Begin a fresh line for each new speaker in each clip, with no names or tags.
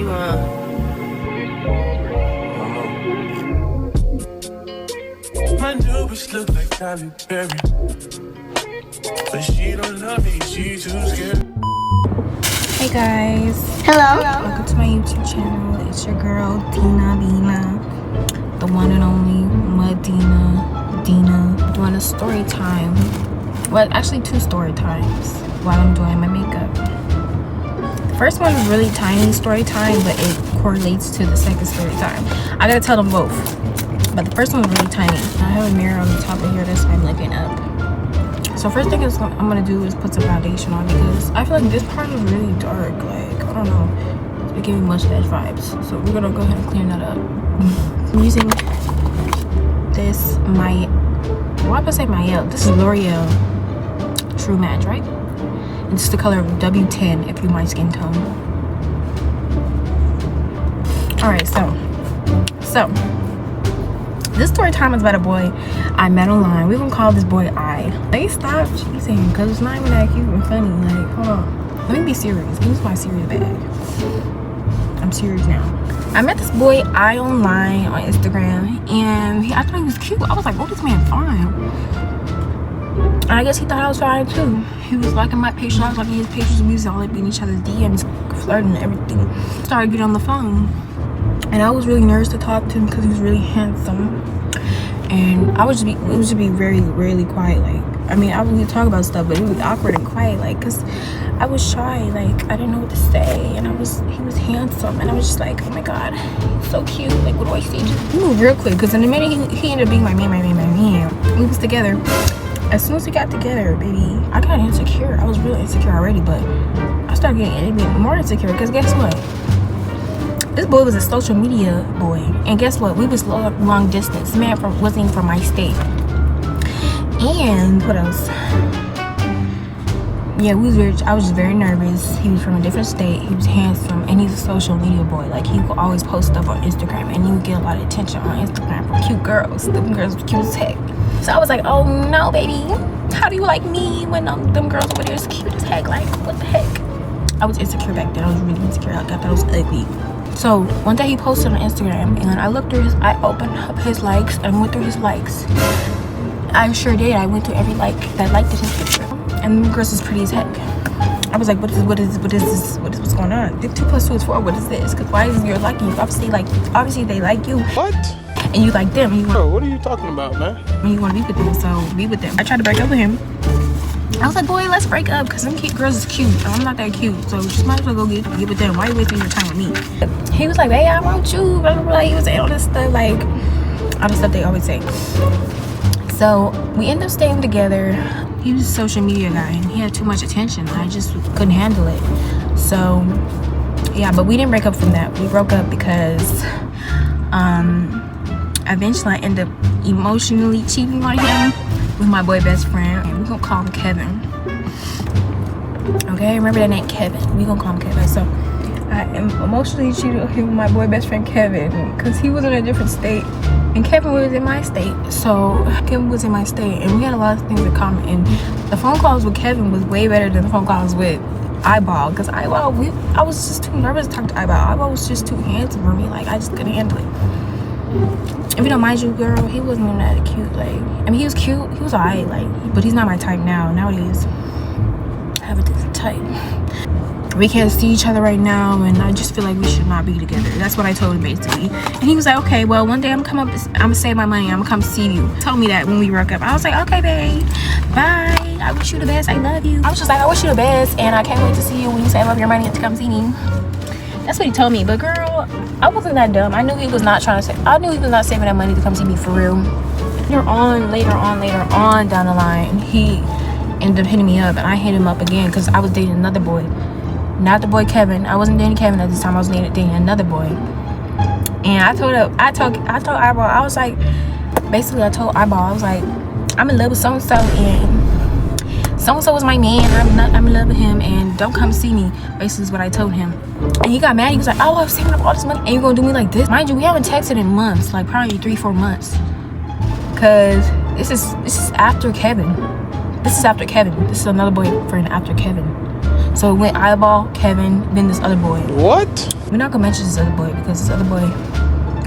you My new bitch look like Tyler Perry, but she don't love me, she too scared.
Hey guys.
Hello.
Welcome to my YouTube channel. It's your girl Dina, the one and only Dina, doing a story time. Well, actually 2 story times while I'm doing my makeup. The first one is really tiny story time, but it correlates to the second story time. I gotta tell them both, but the first one is really tiny. I have a mirror on the top of here, that's why I'm looking up. So first thing I'm gonna do is put some foundation on, because I feel like this part is really dark. Like, I don't know, it's giving mustache vibes. So we're gonna go ahead and clean that up. I'm using this This is L'Oreal True Match, right? And it's the color of W10 if you're my skin tone. Alright, so this story time is about a boy I met online. We're gonna call this boy I. They stop cheating because it's not even that cute and funny. Like, hold on. Let me be serious. Give me my serious bag. I'm serious now. I met this boy I online on Instagram, and I thought he was cute. I was like, oh, this man fine. And I guess he thought I was fine too. He was liking my pictures, I was liking his pictures. We was all like in each other's DMs, flirting and everything. Started getting on the phone, and I was really nervous to talk to him because he was really handsome. And it would just be very rarely quiet. Like, I mean, I would talk about stuff, but it would be awkward and quiet, like, cause I was shy. Like, I didn't know what to say, and he was handsome, and I was just like, oh my god, he's so cute. Like, what do I say? We moved real quick, cause in a minute he ended up being my man. We was together. As soon as we got together, baby, I got insecure. I was really insecure already, but I started getting even more insecure, because guess what? This boy was a social media boy, and guess what? We was long distance. This man wasn't even from my state. And what else? Yeah, I was just very nervous. He was from a different state. He was handsome, and he's a social media boy. Like, he would always post stuff on Instagram, and he would get a lot of attention on Instagram from cute girls. Them girls were cute as heck. So I was like, oh no, baby, how do you like me when them girls over there is cute as heck? Like, what the heck? I was insecure back then. I was really insecure. I thought I was ugly. So one day he posted on Instagram, and I looked through I opened up his likes and went through his likes. I sure did. I went through every like that liked his picture, and the girls was pretty as heck. I was like, what is this? What's going on? 2 + 2 is 4. What is this? Because why is your liking you? Obviously they like you.
What?
And you like them.
Bro, what are you talking about, man?
And you want to be with them, so be with them. I tried to break up with him. I was like, boy, let's break up, because them cute girls is cute. I'm not that cute, so just might as well go get with them. Why are you wasting your time with me? He was like, hey, I want you. Blah, blah, blah. He was saying all this stuff, like all the stuff they always say. So we ended up staying together. He was a social media guy, and he had too much attention. I just couldn't handle it. So yeah, but we didn't break up from that. We broke up because eventually I ended up emotionally cheating on him with my boy best friend, and we're gonna call him Kevin. Okay, remember that name, Kevin. We're gonna call him Kevin. So I emotionally cheated on him with my boy best friend Kevin, because he was in a different state and Kevin was in my state. So Kevin was in my state, and we had a lot of things in common, and the phone calls with Kevin was way better than the phone calls with Eyeball, because I was just too nervous to talk to Eyeball. Eyeball was just too handsome for me. Like, I just couldn't handle it. If you don't mind you, girl, he wasn't even that cute. Like, I mean, he was cute. He was alright, like, but he's not my type now. Nowadays, I have a different type. We can't see each other right now, and I just feel like we should not be together. That's what I told him, basically. And he was like, okay, well, one day I'm gonna save my money. I'm gonna come see you. He told me that when we broke up. I was like, okay, babe, bye. I wish you the best. I love you. I was just like, I wish you the best, and I can't wait to see you when you save up your money to come see me. That's what he told me. But girl, I wasn't that dumb. I knew he was not trying to save. I knew he was not saving that money to come see me for real. Later on down the line, he ended up hitting me up, and I hit him up again because I was dating another boy. Not the boy Kevin. I wasn't dating Kevin at this time. I was dating another boy. And I told Eyeball, I was like, basically I told Eyeball, I was like, I'm in love with so-and-so, and so-and-so was my man. I'm in love with him, and don't come see me. Basically is what I told him. And he got mad. He was like, oh, I was saving up all this money, and you're gonna do me like this? Mind you, we haven't texted in months, like probably 3-4 months. Cause this is after Kevin. This is another boyfriend after Kevin. So it went Eyeball, Kevin, then this other boy.
What?
We're not gonna mention this other boy because this other boy,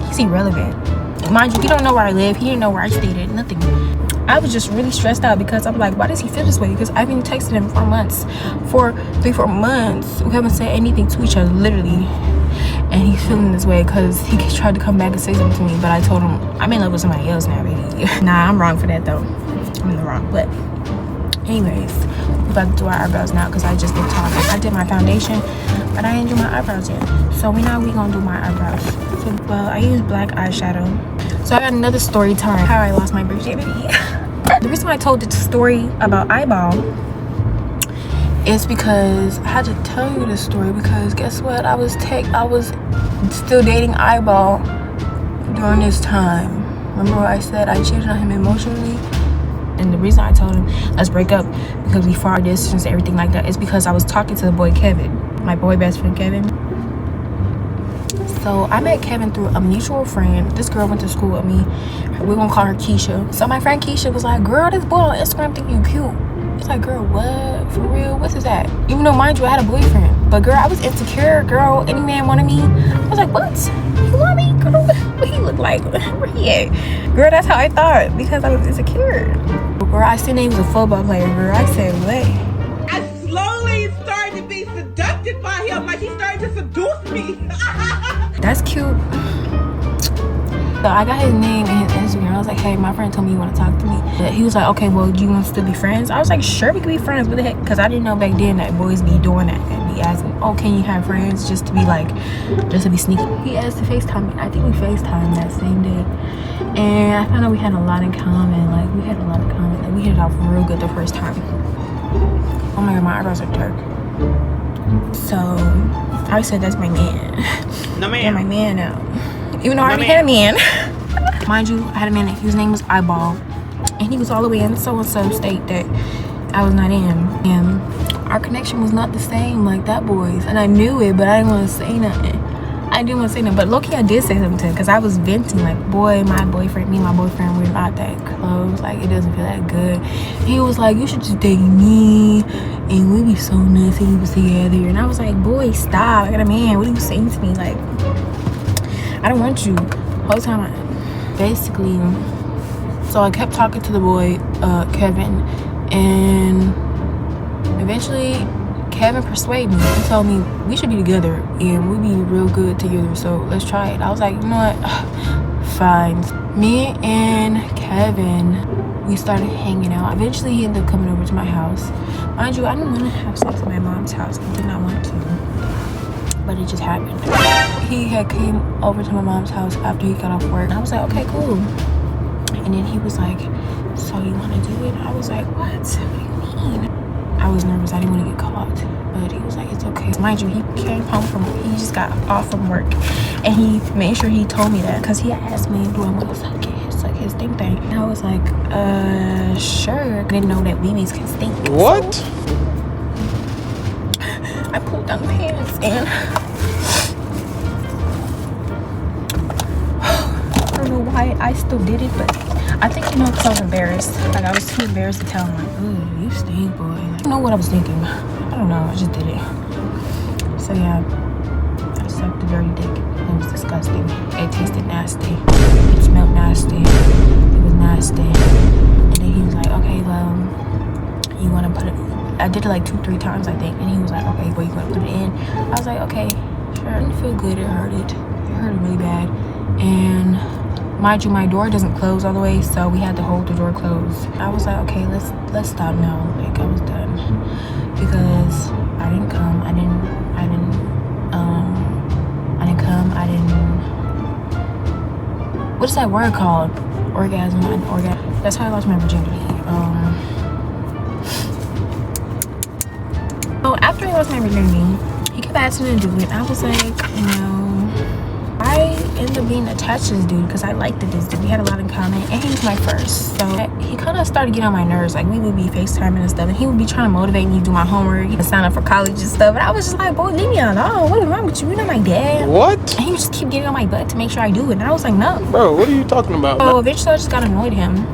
he's irrelevant. Mind you, he don't know where I live. He didn't know where I stayed at. Nothing. I was just really stressed out because I'm like, why does he feel this way? Because I've been texting him for months, for 3-4 months. We haven't said anything to each other, literally. And he's feeling this way because he tried to come back and say something to me, but I told him I'm in love with somebody else now, baby. Nah, I'm wrong for that though. I'm in the wrong. But anyways, we're about to do our eyebrows now because I just been talking. I did my foundation, but I didn't do my eyebrows yet. So now we gonna do my eyebrows. So I use black eyeshadow. So I got another story time. How I lost my virginity. The reason why I told the story about Eyeball is because I had to tell you this story because guess what? I was still dating Eyeball during this time. Remember what I said? I cheated on him emotionally. And the reason I told him let's break up because we far distance and everything like that is because I was talking to the boy Kevin, my boy best friend Kevin. So I met Kevin through a mutual friend. This girl went to school with me. We're gonna call her Keisha. So my friend Keisha was like, girl, this boy on Instagram think you cute. It's like, girl, what? For real? What is that? Even though, mind you, I had a boyfriend. But girl, I was insecure, girl. Any man wanted me. I was like, what? You want me? Girl, what he look like? Where he at? Girl, that's how I thought because I was insecure. Girl, I seen he was a football player, girl. I said, what?
I slowly started to be seducted by him, like he started to seduce me.
That's cute. So I got his name and his Instagram. I was like, hey, my friend told me you want to talk to me. But he was like, okay, well, do you want to still be friends? I was like, sure, we can be friends. What the heck? Because I didn't know back then that boys be doing that and be asking, oh, can you have friends? Just to be sneaky. He asked to FaceTime me. I think we FaceTimed that same day. And I found out we had a lot in common. Like, we had a lot in common. Like, we hit it off real good the first time. Oh my God, my eyebrows are dark. So I said, that's my man.
No, man.
You're my man now. Even though I already had a man. Mind you, I had a man, his name was Eyeball. And he was all the way in so-and-so state that I was not in. And our connection was not the same like that boy's. And I knew it, but I didn't want to say nothing. But low-key I did say something to him because I was venting like, boy, me and my boyfriend, we're not that close. Like, it doesn't feel that good. He was like, you should just date me. And we be so nice and we was together. And I was like, boy, stop. I got a man. What are you saying to me? Like, I don't want you. The whole time basically, so I kept talking to the boy, Kevin, and eventually Kevin persuaded me. He told me we should be together and we'd be real good together, so let's try it. I was like, you know what? Fine. Me and Kevin, we started hanging out. Eventually he ended up coming over to my house. Mind you, I didn't want to have sex at my mom's house. I did not want to, but it just happened. He had came over to my mom's house after he got off work. And I was like, okay, cool. And then he was like, so you want to do it? I was like, what? What do you mean? I was nervous. I didn't want to get caught. But he was like, it's okay. Mind you, he came home from work. He just got off from work. And he made sure he told me that. Because he asked me, do I want to suck his thing. And I was like, sure. I didn't know that BBs can stink.
What?
So I pulled down the pants and I don't know why I still did it, but I think, because I was embarrassed. Like, I was too embarrassed to tell him, like, ooh, you stink, boy. Like, I don't know what I was thinking. I don't know. I just did it. So, yeah. I sucked a dirty dick. It was disgusting. It tasted nasty. It smelled nasty. It was nasty. And then he was like, okay, well, you want to put it... I did it like 2-3 times, I think. And he was like, okay, well, you want to put it in? I was like, okay, sure. It didn't feel good. It hurted. It hurted really bad. And... mind you, my door doesn't close all the way, so we had to hold the door closed. I was like, okay, let's stop now. Like, I was done because I didn't come. I didn't come. What is that word called? Orgasm. That's how I lost my virginity. So after I lost my virginity, he kept asking me to do it. I was like, no. I ended up being attached to this dude because I liked this dude. We had a lot in common, and he was my first. So he kind of started getting on my nerves. Like, we would be FaceTiming and stuff, and he would be trying to motivate me to do my homework, sign up for college and stuff. And I was just like, boy, leave me alone. What is wrong with you? You're not my dad.
What?
And he would just keep getting on my butt to make sure I do it. And I was like, no.
Bro, what are you talking about?
So eventually I just got annoyed him.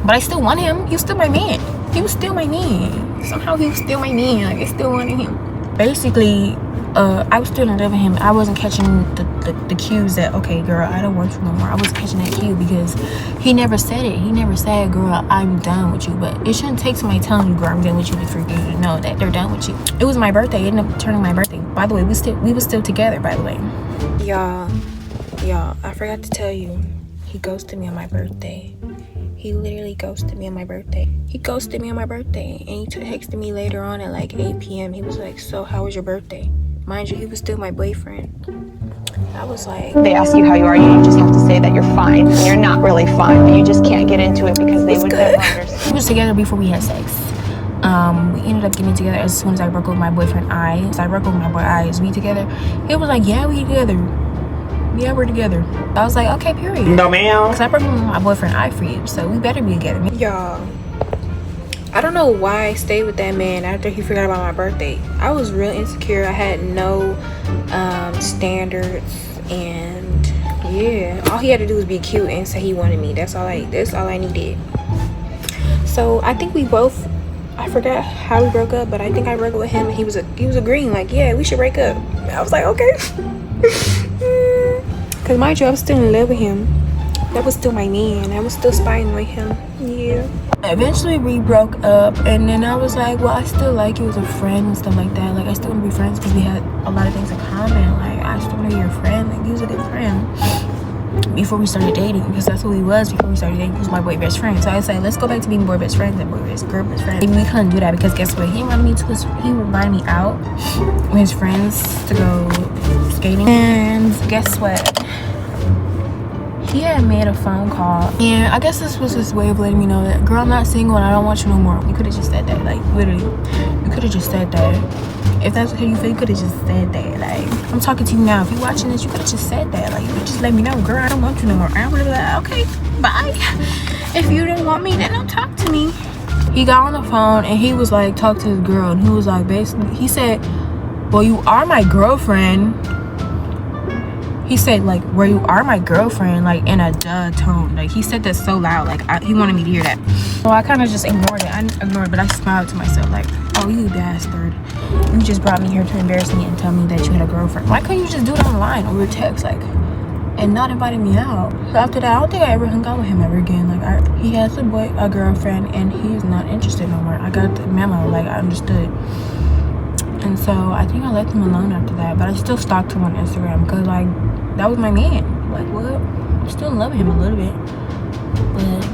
But I still want him. He was still my man. He was still my man. somehow he was still my man. Like, I still wanted him. Basically, I was still in love with him. I wasn't catching the cues that, okay, girl, I don't want you no more. I wasn't catching that cue because he never said it. He never said, girl, I'm done with you. But it shouldn't take somebody telling you, girl, I'm done with you, for you to know that they're done with you. It was my birthday. It ended up turning my birthday. By the way, we were still together, by the way. Y'all, I forgot to tell you, he ghosted me on my birthday. He literally ghosted me on my birthday. He ghosted me on my birthday, and he texted me later on at like 8 p.m. He was like, so how was your birthday? Mind you, he was still my boyfriend. I was like...
They ask you how you are, you just have to say that you're fine. And you're not really fine, but you just can't get into it because they would never understand.
We was together before we had sex. We ended up getting together as soon as I broke up with my boyfriend, I. So I broke up with my boy, I. Is we together? He was like, yeah, we together. Yeah, we're together. I was like, okay, period.
No, ma'am.
Because I broke up with my boyfriend, I, for you. So we better be together. Y'all, I don't know why I stayed with that man after he forgot about my birthday. I was real insecure. I had no standards, and yeah, all he had to do was be cute and say he wanted me. That's all I needed. So I think we both, I forgot how we broke up, but I think I broke up with him, and he was agreeing like, yeah, we should break up. I was like, okay. Because mind you, I was still in love with him. That was still my man. I was still spying with him. Yeah. Eventually we broke up, and then I was like, well, I still like you as a friend and stuff like that. Like, I still want to be friends because we had a lot of things in common. Like, I still want to be your friend. Like, he was a good friend before we started dating, because that's who he was before we started dating. He was my boy best friend. So I said, let's go back to being boy best friends and boy best girl best friend. And we couldn't do that because guess what? He invited me out with his friends to go skating. And guess what? He had made a phone call, and I guess this was his way of letting me know that, girl, I'm not single and I don't want you no more. You could have just said that, like, literally. You could have just said that. If that's how you feel, you could have just said that. Like, I'm talking to you now. If you're watching this, you could have just said that. Like, you could just let me know, girl, I don't want you no more. And I would have been like, okay, bye. If you didn't want me, then don't talk to me. He got on the phone and he was like, talk to his girl, and he was like, basically, he said, well, you are my girlfriend. He said, like, well, you are my girlfriend, like, in a duh tone. Like, he said that so loud, like, he wanted me to hear that. So I kind of just ignored it. I ignored it, but I smiled to myself, like, oh, you bastard. You just brought me here to embarrass me and tell me that you had a girlfriend. Why couldn't you just do it online over text, like, and not inviting me out? So after that, I don't think I ever hung out with him ever again. Like, he has a girlfriend, and he is not interested no more. I got the memo, like, I understood. And so I think I left him alone after that, but I still stalked him on Instagram because, like, that was my man. Like, what? I'm still in love with him a little bit, but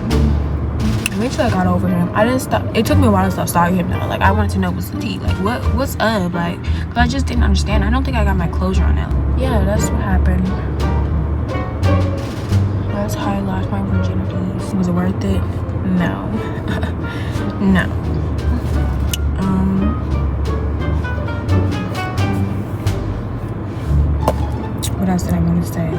eventually I got over him. I didn't stop. It took me a while to stop stalking him though. Like, I wanted to know what's the tea, like, what's up, like, but I just didn't understand. I don't think I got my closure on that. Yeah, that's what happened. That's how I lost my virginity. Was it worth it? No. No. What else did I want to say?